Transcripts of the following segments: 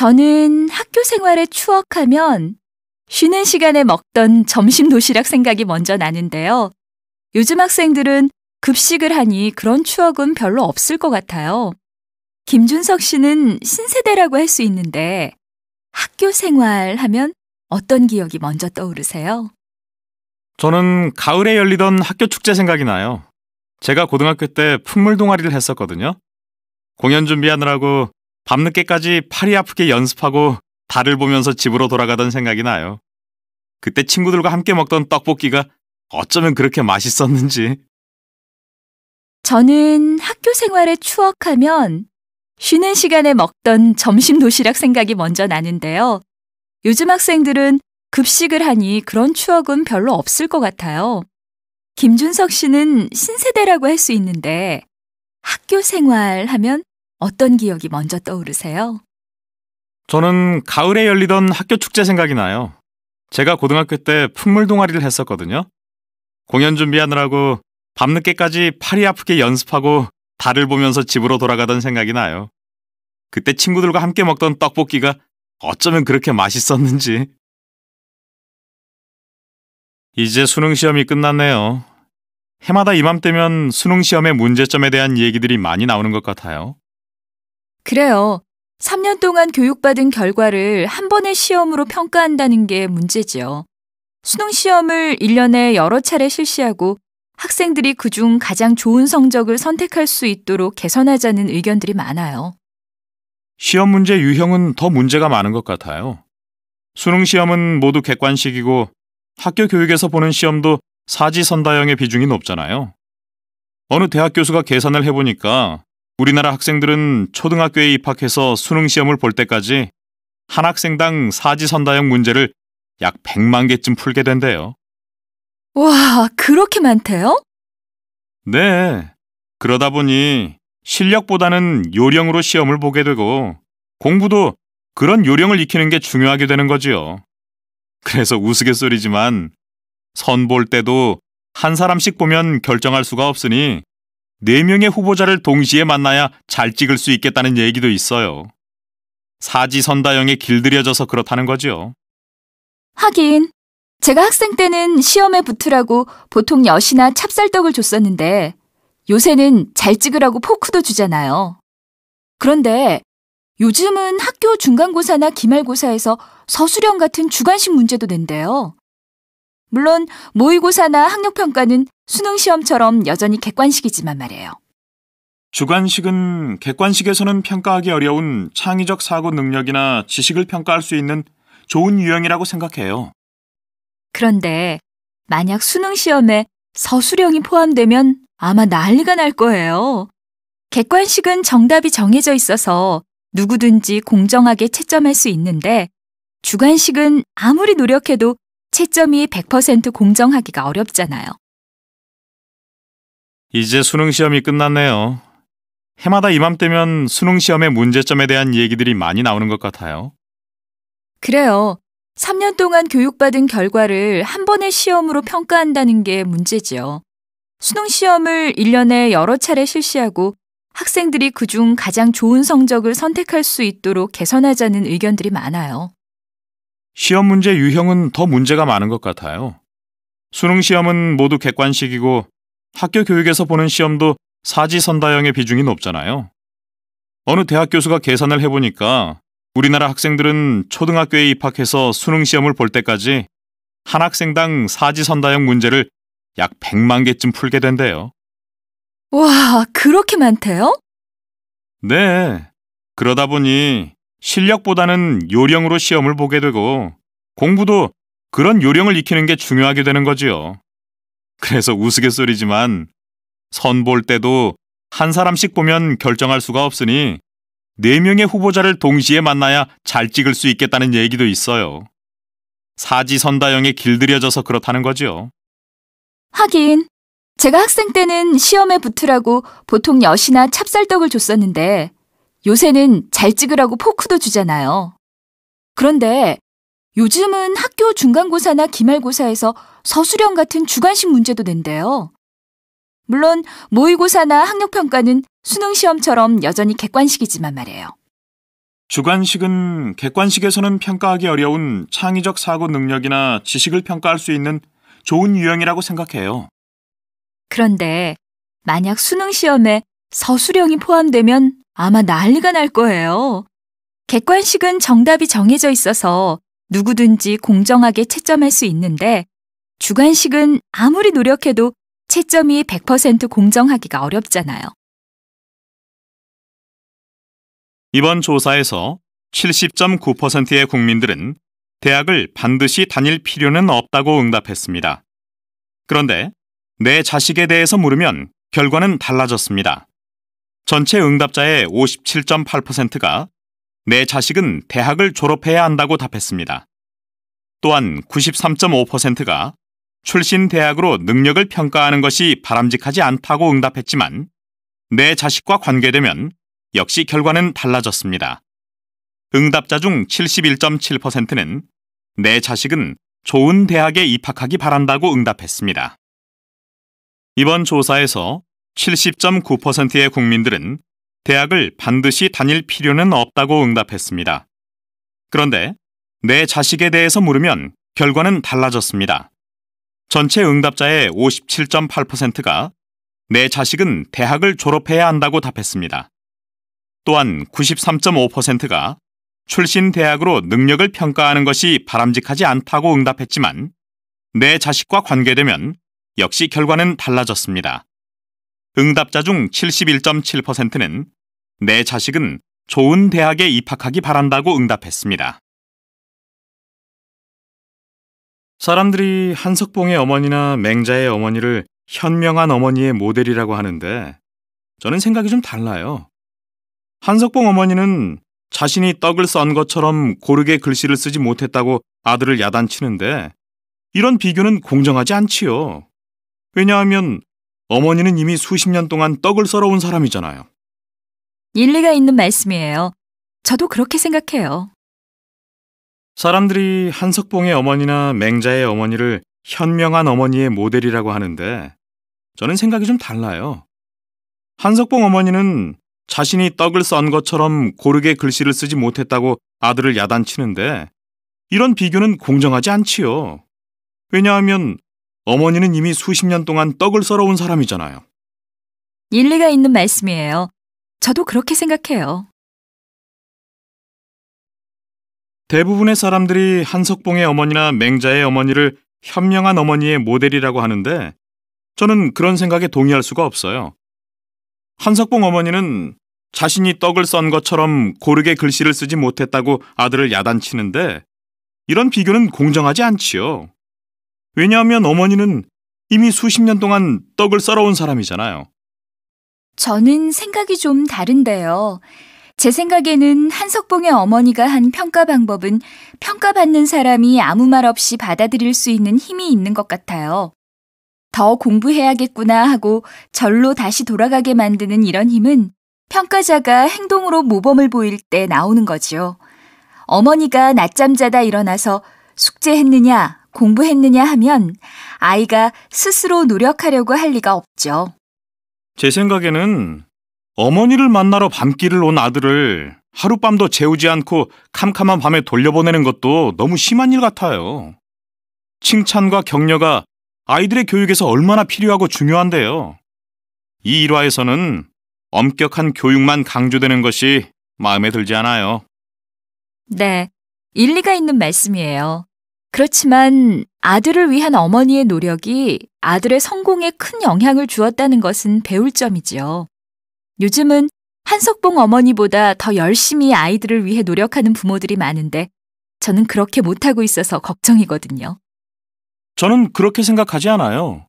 저는 학교 생활의 추억하면 쉬는 시간에 먹던 점심 도시락 생각이 먼저 나는데요. 요즘 학생들은 급식을 하니 그런 추억은 별로 없을 것 같아요. 김준석 씨는 신세대라고 할 수 있는데 학교 생활 하면 어떤 기억이 먼저 떠오르세요? 저는 가을에 열리던 학교 축제 생각이 나요. 제가 고등학교 때 풍물 동아리를 했었거든요. 공연 준비하느라고 밤늦게까지 팔이 아프게 연습하고 달을 보면서 집으로 돌아가던 생각이 나요. 그때 친구들과 함께 먹던 떡볶이가 어쩌면 그렇게 맛있었는지. 저는 학교 생활의 추억하면 쉬는 시간에 먹던 점심 도시락 생각이 먼저 나는데요. 요즘 학생들은 급식을 하니 그런 추억은 별로 없을 것 같아요. 김준석 씨는 신세대라고 할 수 있는데 학교 생활 하면 어떤 기억이 먼저 떠오르세요? 저는 가을에 열리던 학교 축제 생각이 나요. 제가 고등학교 때 풍물 동아리를 했었거든요. 공연 준비하느라고 밤늦게까지 팔이 아프게 연습하고 달을 보면서 집으로 돌아가던 생각이 나요. 그때 친구들과 함께 먹던 떡볶이가 어쩌면 그렇게 맛있었는지. 이제 수능 시험이 끝났네요. 해마다 이맘때면 수능 시험의 문제점에 대한 얘기들이 많이 나오는 것 같아요. 그래요. 3년 동안 교육받은 결과를 한 번의 시험으로 평가한다는 게 문제지요. 수능 시험을 1년에 여러 차례 실시하고 학생들이 그중 가장 좋은 성적을 선택할 수 있도록 개선하자는 의견들이 많아요. 시험 문제 유형은 더 문제가 많은 것 같아요. 수능 시험은 모두 객관식이고 학교 교육에서 보는 시험도 사지선다형의 비중이 높잖아요. 어느 대학 교수가 계산을 해보니까 우리나라 학생들은 초등학교에 입학해서 수능 시험을 볼 때까지 한 학생당 사지선다형 문제를 약 100만 개쯤 풀게 된대요. 와, 그렇게 많대요? 네. 그러다 보니 실력보다는 요령으로 시험을 보게 되고 공부도 그런 요령을 익히는 게 중요하게 되는 거지요. 그래서 우스갯소리지만 선 볼 때도 한 사람씩 보면 결정할 수가 없으니 4명의 후보자를 동시에 만나야 잘 찍을 수 있겠다는 얘기도 있어요. 사지선다형에 길들여져서 그렇다는 거죠. 하긴 제가 학생 때는 시험에 붙으라고 보통 엿이나 찹쌀떡을 줬었는데 요새는 잘 찍으라고 포크도 주잖아요. 그런데 요즘은 학교 중간고사나 기말고사에서 서술형 같은 주관식 문제도 낸대요. 물론 모의고사나 학력평가는 수능시험처럼 여전히 객관식이지만 말이에요. 주관식은 객관식에서는 평가하기 어려운 창의적 사고 능력이나 지식을 평가할 수 있는 좋은 유형이라고 생각해요. 그런데 만약 수능시험에 서술형이 포함되면 아마 난리가 날 거예요. 객관식은 정답이 정해져 있어서 누구든지 공정하게 채점할 수 있는데 주관식은 아무리 노력해도 채점이 100% 공정하기가 어렵잖아요. 이제 수능 시험이 끝났네요. 해마다 이맘때면 수능 시험의 문제점에 대한 얘기들이 많이 나오는 것 같아요. 그래요. 3년 동안 교육받은 결과를 한 번의 시험으로 평가한다는 게 문제지요. 수능 시험을 1년에 여러 차례 실시하고 학생들이 그중 가장 좋은 성적을 선택할 수 있도록 개선하자는 의견들이 많아요. 시험 문제 유형은 더 문제가 많은 것 같아요. 수능 시험은 모두 객관식이고 학교 교육에서 보는 시험도 사지선다형의 비중이 높잖아요. 어느 대학 교수가 계산을 해보니까 우리나라 학생들은 초등학교에 입학해서 수능 시험을 볼 때까지 한 학생당 사지선다형 문제를 약 100만 개쯤 풀게 된대요. 와, 그렇게 많대요? 네. 그러다 보니 실력보다는 요령으로 시험을 보게 되고 공부도 그런 요령을 익히는 게 중요하게 되는 거지요. 그래서 우스갯소리지만 선 볼 때도 한 사람씩 보면 결정할 수가 없으니 4명의 후보자를 동시에 만나야 잘 찍을 수 있겠다는 얘기도 있어요. 사지선다형에 길들여져서 그렇다는 거죠. 하긴 제가 학생 때는 시험에 붙으라고 보통 엿이나 찹쌀떡을 줬었는데 요새는 잘 찍으라고 포크도 주잖아요. 그런데 요즘은 학교 중간고사나 기말고사에서 서술형 같은 주관식 문제도 낸대요. 물론 모의고사나 학력평가는 수능시험처럼 여전히 객관식이지만 말이에요. 주관식은 객관식에서는 평가하기 어려운 창의적 사고 능력이나 지식을 평가할 수 있는 좋은 유형이라고 생각해요. 그런데 만약 수능 시험에 서술형이 포함되면 아마 난리가 날 거예요. 객관식은 정답이 정해져 있어서 누구든지 공정하게 채점할 수 있는데 주관식은 아무리 노력해도 채점이 100% 공정하기가 어렵잖아요. 이번 조사에서 70.9%의 국민들은 대학을 반드시 다닐 필요는 없다고 응답했습니다. 그런데 내 자식에 대해서 물으면 결과는 달라졌습니다. 전체 응답자의 57.8%가 내 자식은 대학을 졸업해야 한다고 답했습니다. 또한 93.5%가 출신 대학으로 능력을 평가하는 것이 바람직하지 않다고 응답했지만 내 자식과 관계되면 역시 결과는 달라졌습니다. 응답자 중 71.7%는 내 자식은 좋은 대학에 입학하기 바란다고 응답했습니다. 이번 조사에서 70.9%의 국민들은 대학을 반드시 다닐 필요는 없다고 응답했습니다. 그런데 내 자식에 대해서 물으면 결과는 달라졌습니다. 전체 응답자의 57.8%가 내 자식은 대학을 졸업해야 한다고 답했습니다. 또한 93.5%가 출신 대학으로 능력을 평가하는 것이 바람직하지 않다고 응답했지만 내 자식과 관계되면 역시 결과는 달라졌습니다. 응답자 중 71.7%는 내 자식은 좋은 대학에 입학하기 바란다고 응답했습니다. 사람들이 한석봉의 어머니나 맹자의 어머니를 현명한 어머니의 모델이라고 하는데 저는 생각이 좀 달라요. 한석봉 어머니는 자신이 떡을 썬 것처럼 고르게 글씨를 쓰지 못했다고 아들을 야단치는데 이런 비교는 공정하지 않지요. 왜냐하면 어머니는 이미 수십 년 동안 떡을 썰어온 사람이잖아요. 일리가 있는 말씀이에요. 저도 그렇게 생각해요. 사람들이 한석봉의 어머니나 맹자의 어머니를 현명한 어머니의 모델이라고 하는데 저는 생각이 좀 달라요. 한석봉 어머니는 자신이 떡을 썬 것처럼 고르게 글씨를 쓰지 못했다고 아들을 야단치는데 이런 비교는 공정하지 않지요. 왜냐하면 어머니는 이미 수십 년 동안 떡을 썰어온 사람이잖아요. 일리가 있는 말씀이에요. 저도 그렇게 생각해요. 대부분의 사람들이 한석봉의 어머니나 맹자의 어머니를 현명한 어머니의 모델이라고 하는데 저는 그런 생각에 동의할 수가 없어요. 한석봉 어머니는 자신이 떡을 썬 것처럼 고르게 글씨를 쓰지 못했다고 아들을 야단치는데 이런 비교는 공정하지 않지요. 왜냐하면 어머니는 이미 수십 년 동안 떡을 썰어온 사람이잖아요. 저는 생각이 좀 다른데요. 제 생각에는 한석봉의 어머니가 한 평가 방법은 평가받는 사람이 아무 말 없이 받아들일 수 있는 힘이 있는 것 같아요. 더 공부해야겠구나 하고 절로 다시 돌아가게 만드는 이런 힘은 평가자가 행동으로 모범을 보일 때 나오는 거죠. 어머니가 낮잠 자다 일어나서 숙제했느냐, 공부했느냐 하면 아이가 스스로 노력하려고 할 리가 없죠. 제 생각에는 어머니를 만나러 밤길을 온 아들을 하룻밤도 재우지 않고 캄캄한 밤에 돌려보내는 것도 너무 심한 일 같아요. 칭찬과 격려가 아이들의 교육에서 얼마나 필요하고 중요한데요. 이 일화에서는 엄격한 교육만 강조되는 것이 마음에 들지 않아요. 네, 일리가 있는 말씀이에요. 그렇지만 아들을 위한 어머니의 노력이 아들의 성공에 큰 영향을 주었다는 것은 배울 점이지요. 요즘은 한석봉 어머니보다 더 열심히 아이들을 위해 노력하는 부모들이 많은데 저는 그렇게 못하고 있어서 걱정이거든요. 저는 그렇게 생각하지 않아요.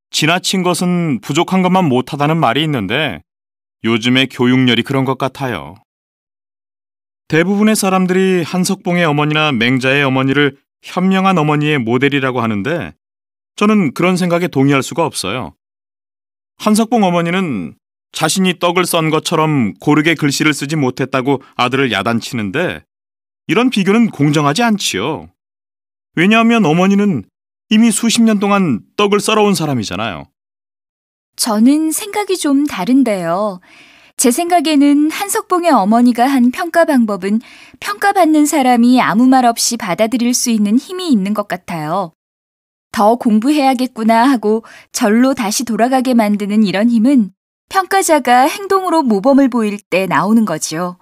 지나친 것은 부족한 것만 못하다는 말이 있는데 요즘의 교육열이 그런 것 같아요. 대부분의 사람들이 한석봉의 어머니나 맹자의 어머니를 현명한 어머니의 모델이라고 하는데 저는 그런 생각에 동의할 수가 없어요. 한석봉 어머니는 자신이 떡을 썬 것처럼 고르게 글씨를 쓰지 못했다고 아들을 야단치는데 이런 비교는 공정하지 않지요. 왜냐하면 어머니는 이미 수십 년 동안 떡을 썰어온 사람이잖아요. 저는 생각이 좀 다른데요. 제 생각에는 한석봉의 어머니가 한 평가 방법은 평가받는 사람이 아무 말 없이 받아들일 수 있는 힘이 있는 것 같아요. 더 공부해야겠구나 하고 절로 다시 돌아가게 만드는 이런 힘은 평가자가 행동으로 모범을 보일 때 나오는 거죠.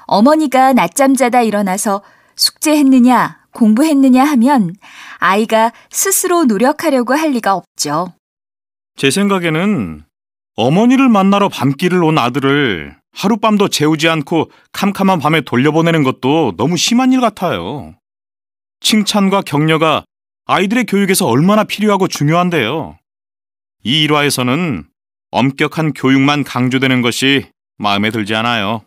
어머니가 낮잠 자다 일어나서 숙제했느냐, 공부했느냐 하면 아이가 스스로 노력하려고 할 리가 없죠. 제 생각에는 어머니를 만나러 밤길을 온 아들을 하룻밤도 재우지 않고 캄캄한 밤에 돌려보내는 것도 너무 심한 일 같아요. 칭찬과 격려가 아이들의 교육에서 얼마나 필요하고 중요한데요. 이 일화에서는 엄격한 교육만 강조되는 것이 마음에 들지 않아요.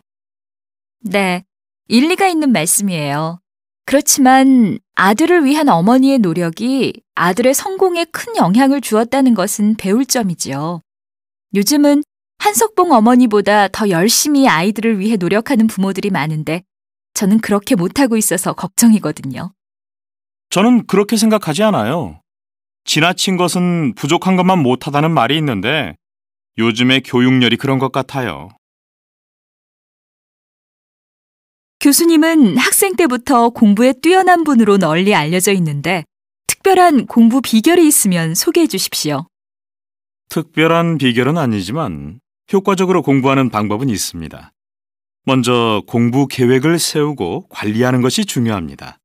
네, 일리가 있는 말씀이에요. 그렇지만 아들을 위한 어머니의 노력이 아들의 성공에 큰 영향을 주었다는 것은 배울 점이지요. 요즘은 한석봉 어머니보다 더 열심히 아이들을 위해 노력하는 부모들이 많은데 저는 그렇게 못하고 있어서 걱정이거든요. 저는 그렇게 생각하지 않아요. 지나친 것은 부족한 것만 못하다는 말이 있는데 요즘의 교육열이 그런 것 같아요. 교수님은 학생 때부터 공부에 뛰어난 분으로 널리 알려져 있는데 특별한 공부 비결이 있으면 소개해 주십시오. 특별한 비결은 아니지만 효과적으로 공부하는 방법은 있습니다. 먼저 공부 계획을 세우고 관리하는 것이 중요합니다.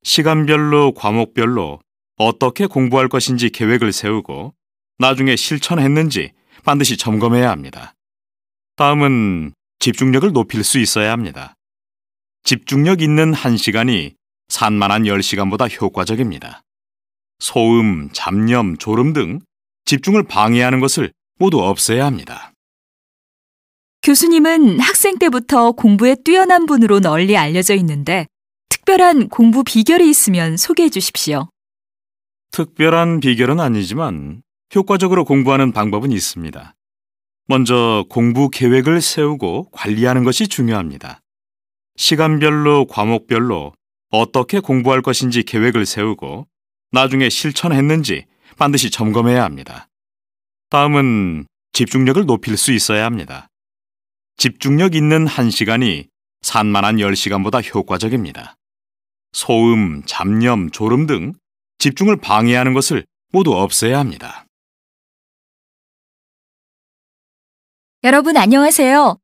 시간별로, 과목별로 어떻게 공부할 것인지 계획을 세우고 나중에 실천했는지 반드시 점검해야 합니다. 다음은 집중력을 높일 수 있어야 합니다. 집중력 있는 1시간이 산만한 10시간보다 효과적입니다. 소음, 잡념, 졸음 등 집중을 방해하는 것을 모두 없애야 합니다. 교수님은 학생 때부터 공부에 뛰어난 분으로 널리 알려져 있는데 특별한 공부 비결이 있으면 소개해 주십시오. 특별한 비결은 아니지만 효과적으로 공부하는 방법은 있습니다. 먼저 공부 계획을 세우고 관리하는 것이 중요합니다. 시간별로, 과목별로 어떻게 공부할 것인지 계획을 세우고 나중에 실천했는지 반드시 점검해야 합니다. 다음은 집중력을 높일 수 있어야 합니다. 집중력 있는 1시간이 산만한 10시간보다 효과적입니다. 소음, 잡념, 졸음 등 집중을 방해하는 것을 모두 없애야 합니다. 여러분 안녕하세요.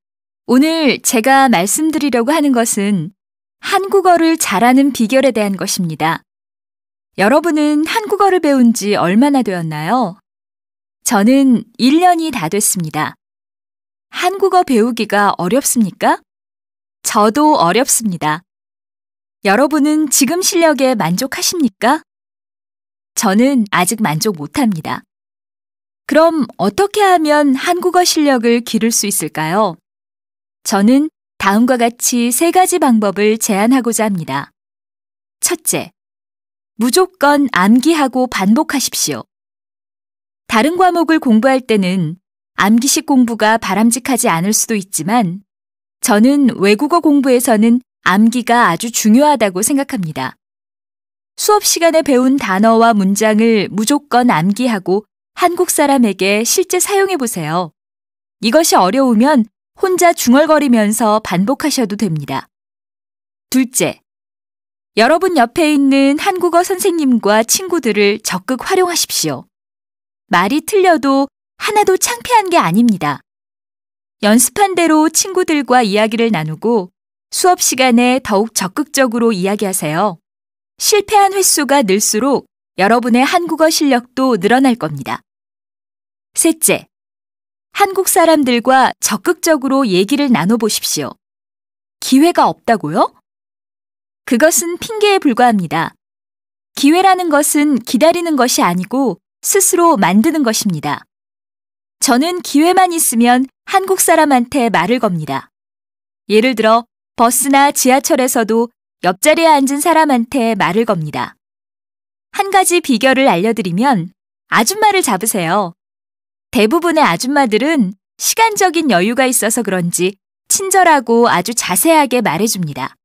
오늘 제가 말씀드리려고 하는 것은 한국어를 잘하는 비결에 대한 것입니다. 여러분은 한국어를 배운 지 얼마나 되었나요? 저는 1년이 다 됐습니다. 한국어 배우기가 어렵습니까? 저도 어렵습니다. 여러분은 지금 실력에 만족하십니까? 저는 아직 만족 못합니다. 그럼 어떻게 하면 한국어 실력을 기를 수 있을까요? 저는 다음과 같이 3가지 방법을 제안하고자 합니다. 첫째, 무조건 암기하고 반복하십시오. 다른 과목을 공부할 때는 암기식 공부가 바람직하지 않을 수도 있지만 저는 외국어 공부에서는 암기가 아주 중요하다고 생각합니다. 수업 시간에 배운 단어와 문장을 무조건 암기하고 한국 사람에게 실제 사용해 보세요. 이것이 어려우면 혼자 중얼거리면서 반복하셔도 됩니다. 둘째, 여러분 옆에 있는 한국어 선생님과 친구들을 적극 활용하십시오. 말이 틀려도 하나도 창피한 게 아닙니다. 연습한 대로 친구들과 이야기를 나누고 수업 시간에 더욱 적극적으로 이야기하세요. 실패한 횟수가 늘수록 여러분의 한국어 실력도 늘어날 겁니다. 셋째, 한국 사람들과 적극적으로 얘기를 나눠보십시오. 기회가 없다고요? 그것은 핑계에 불과합니다. 기회라는 것은 기다리는 것이 아니고 스스로 만드는 것입니다. 저는 기회만 있으면 한국 사람한테 말을 겁니다. 예를 들어 버스나 지하철에서도 옆자리에 앉은 사람한테 말을 겁니다. 한 가지 비결을 알려드리면 아줌마를 잡으세요. 대부분의 아줌마들은 시간적인 여유가 있어서 그런지 친절하고 아주 자세하게 말해줍니다.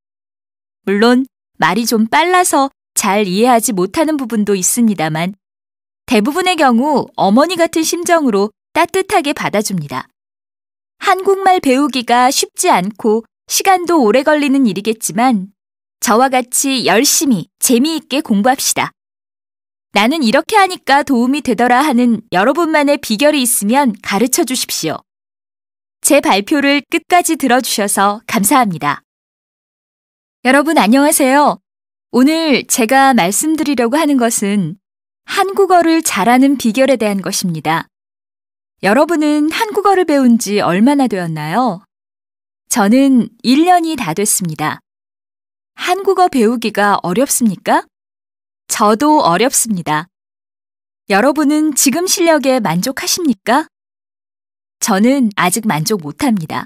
물론 말이 좀 빨라서 잘 이해하지 못하는 부분도 있습니다만 대부분의 경우 어머니 같은 심정으로 따뜻하게 받아줍니다. 한국말 배우기가 쉽지 않고 시간도 오래 걸리는 일이겠지만 저와 같이 열심히 재미있게 공부합시다. 나는 이렇게 하니까 도움이 되더라 하는 여러분만의 비결이 있으면 가르쳐 주십시오. 제 발표를 끝까지 들어주셔서 감사합니다. 여러분 안녕하세요. 오늘 제가 말씀드리려고 하는 것은 한국어를 잘하는 비결에 대한 것입니다. 여러분은 한국어를 배운 지 얼마나 되었나요? 저는 1년이 다 됐습니다. 한국어 배우기가 어렵습니까? 저도 어렵습니다. 여러분은 지금 실력에 만족하십니까? 저는 아직 만족 못합니다.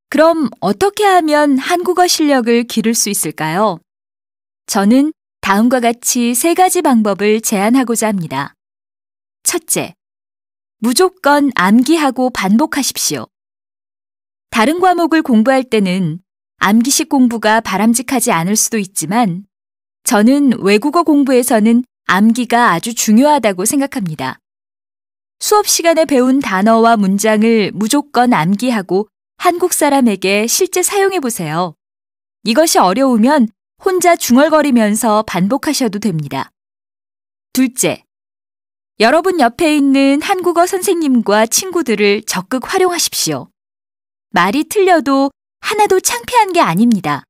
그럼 어떻게 하면 한국어 실력을 기를 수 있을까요? 저는 다음과 같이 3가지 방법을 제안하고자 합니다. 첫째, 무조건 암기하고 반복하십시오. 다른 과목을 공부할 때는 암기식 공부가 바람직하지 않을 수도 있지만 저는 외국어 공부에서는 암기가 아주 중요하다고 생각합니다. 수업 시간에 배운 단어와 문장을 무조건 암기하고 한국 사람에게 실제 사용해 보세요. 이것이 어려우면 혼자 중얼거리면서 반복하셔도 됩니다. 둘째, 여러분 옆에 있는 한국어 선생님과 친구들을 적극 활용하십시오. 말이 틀려도 하나도 창피한 게 아닙니다.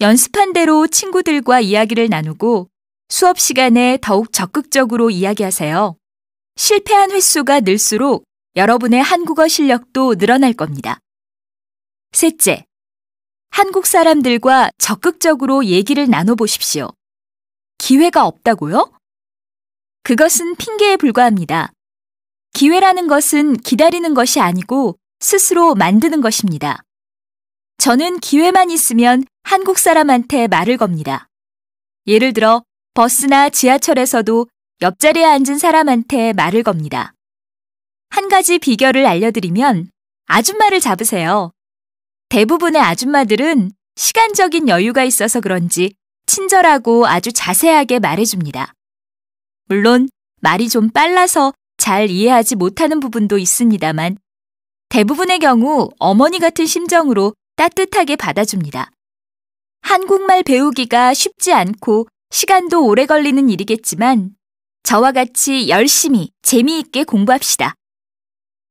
연습한 대로 친구들과 이야기를 나누고 수업 시간에 더욱 적극적으로 이야기하세요. 실패한 횟수가 늘수록 여러분의 한국어 실력도 늘어날 겁니다. 셋째, 한국 사람들과 적극적으로 얘기를 나눠보십시오. 기회가 없다고요? 그것은 핑계에 불과합니다. 기회라는 것은 기다리는 것이 아니고 스스로 만드는 것입니다. 저는 기회만 있으면 한국 사람한테 말을 겁니다. 예를 들어 버스나 지하철에서도 옆자리에 앉은 사람한테 말을 겁니다. 한 가지 비결을 알려드리면 아줌마를 잡으세요. 대부분의 아줌마들은 시간적인 여유가 있어서 그런지 친절하고 아주 자세하게 말해줍니다. 물론 말이 좀 빨라서 잘 이해하지 못하는 부분도 있습니다만 대부분의 경우 어머니 같은 심정으로 따뜻하게 받아줍니다. 한국말 배우기가 쉽지 않고 시간도 오래 걸리는 일이겠지만 저와 같이 열심히 재미있게 공부합시다.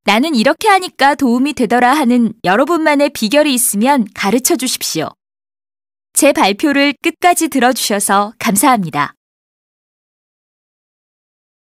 나는 이렇게 하니까 도움이 되더라 하는 여러분만의 비결이 있으면 가르쳐 주십시오. 제 발표를 끝까지 들어주셔서 감사합니다.